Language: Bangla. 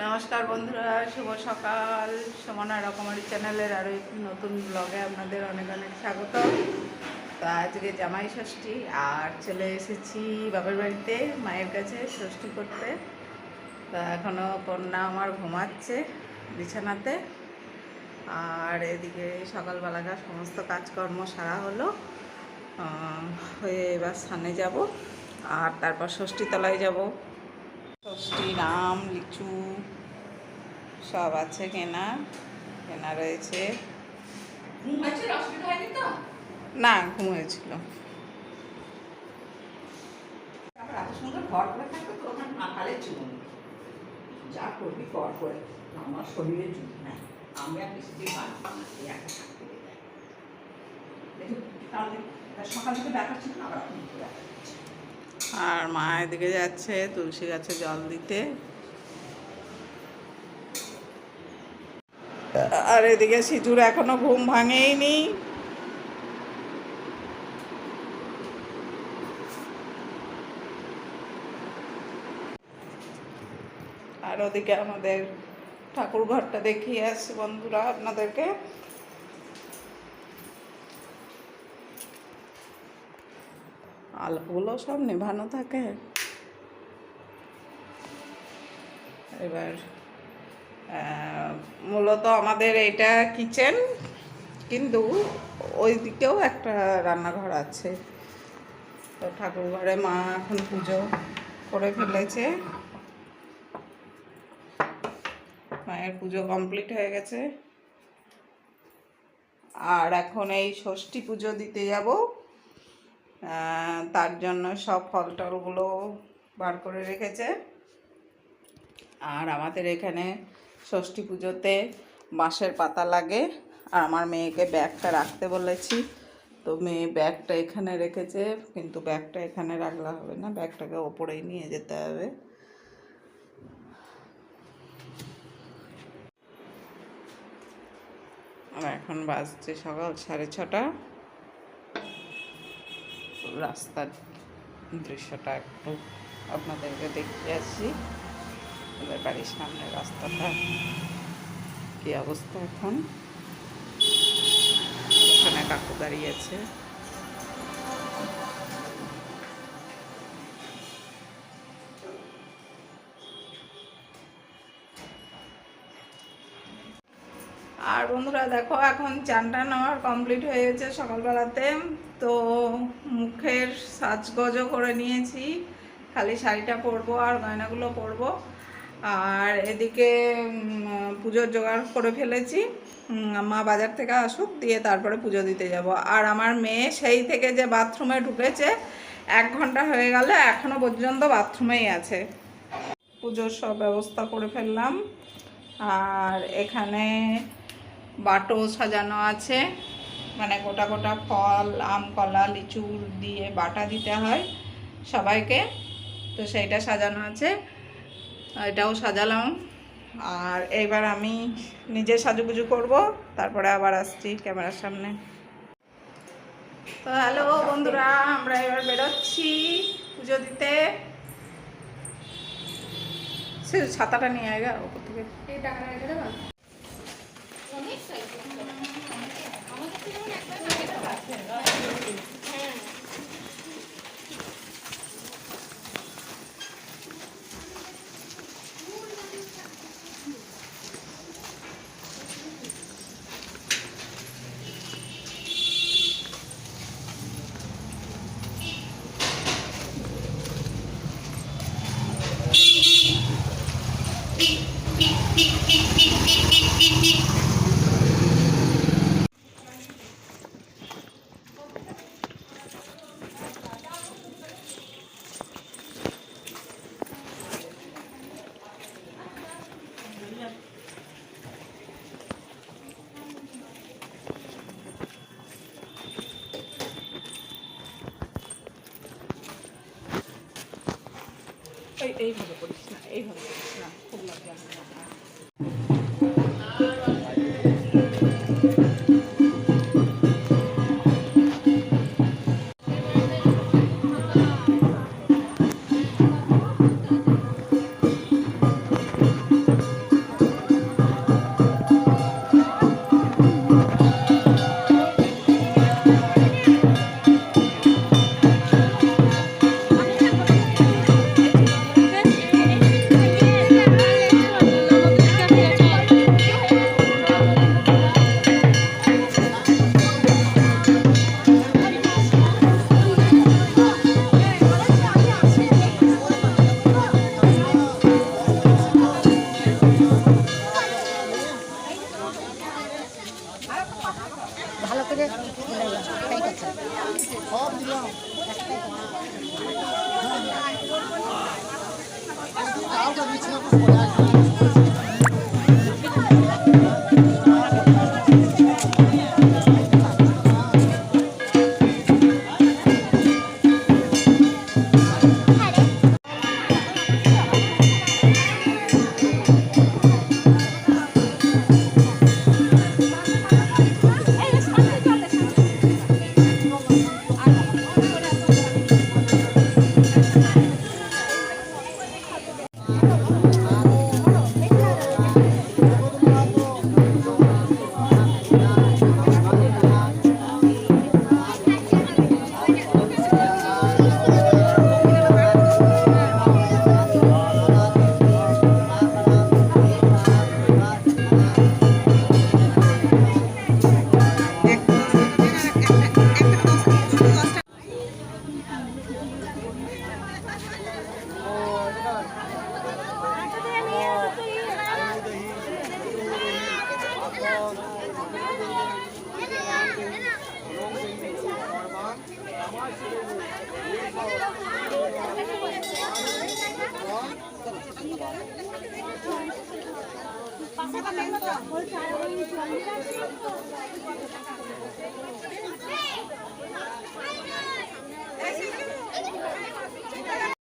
নমস্কার বন্ধুরা, শুভ সকাল। সুমনা রকমারি চ্যানেলের আরও একটি নতুন ব্লগে আপনাদের অনেক অনেক স্বাগত। তো আজকে জামাই ষষ্ঠী আর চলে এসেছি বাবার বাড়িতে মায়ের কাছে ষষ্ঠী করতে। তা এখনও কন্যা আমার ঘুমাচ্ছে বিছানাতে, আর এদিকে সকালবেলাকার সমস্ত কাজকর্ম সারা হলো হয়ে এবার স্থানে যাব, আর তারপর ষষ্ঠী তলায় যাব। ষষ্ঠী আম লিচু সব আছে, কেনা কেনা রয়েছে। না, ঘুম হয়েছিল। এত সুন্দর ঘর করে থাকতো তো ওখানে মাথালে চুল যা করবি কর করে, আমার শরীরে চুল নাই, আমি আর কিছুতেই পারবো না একা থাকতে দেয়। সকাল থেকে দেখাচ্ছি না, আবার এখন দেখাচ্ছি। আর মা এদিকে যাচ্ছে তুলসী গাছে জল দিতে, আর এদিকে সিজুর এখনো ঘুম ভাঙেইনি। আর ওদিকে আমাদের ঠাকুর ঘরটা দেখিয়ে আসছি বন্ধুরা আপনাদেরকে। আলোগুলো সব নেভানো থাকে। এবার মূলত আমাদের এটা কিচেন, কিন্তু ওই দিকেও একটা রান্নাঘর আছে। তো ঠাকুর ঘরে মা এখন পুজো করে ফেলেছে, মায়ের পুজো কমপ্লিট হয়ে গেছে। আর এখন এই ষষ্ঠী পুজো দিতে যাব, তার জন্য সব ফল টলগুলো বার করে রেখেছে। আর আমাদের এখানে ষষ্ঠী পুজোতে বাঁশের পাতা লাগে, আর আমার মেয়েকে ব্যাগটা রাখতে বলেছি, তো মেয়ে ব্যাগটা এখানে রেখেছে, কিন্তু ব্যাগটা এখানে রাখলে হবে না, ব্যাগটাকে ওপরেই নিয়ে যেতে হবে। আর এখন বাজছে সকাল 6:30। রাস্তার দৃশ্যটা একটু আপনাদেরকে দেখিয়ে আসছি। আমাদের বাড়ির সামনে রাস্তাটা কি অবস্থা এখন। ওখানে কাকু দাঁড়িয়েছে। আর বন্ধুরা দেখো, এখন চান টান আমার কমপ্লিট হয়ে গেছে সকালবেলাতে। তো মুখের সাজগজও করে নিয়েছি, খালি শাড়িটা পরবো আর গয়নাগুলো পরবো। আর এদিকে পুজোর জোগাড় করে ফেলেছি, মা বাজার থেকে আসুক, দিয়ে তারপরে পুজো দিতে যাব। আর আমার মেয়ে সেই থেকে যে বাথরুমে ঢুকেছে 1 ঘন্টা হয়ে গেল, এখনো পর্যন্ত বাথরুমেই আছে। পুজোর সব ব্যবস্থা করে ফেললাম। আর এখানে বাটো সাজানো আছে, মানে গোটা গোটা ফল, আম কলা লিচু দিয়ে বাটা দিতে হয় সবাইকে, তো সেইটা সাজানো আছে, এটাও সাজালাম। আর এইবার আমি নিজে সাজুগুজু করব, তারপরে আবার আসছি ক্যামেরার সামনে। তো হ্যালো বন্ধুরা, আমরা এবার বেরোচ্ছি পুজো দিতে। সে ছাতাটা নিয়ে আয় গা ওপর থেকে। এইভাবে করিস না, এইভাবে করিস না, খুব লাগে। Pasa también,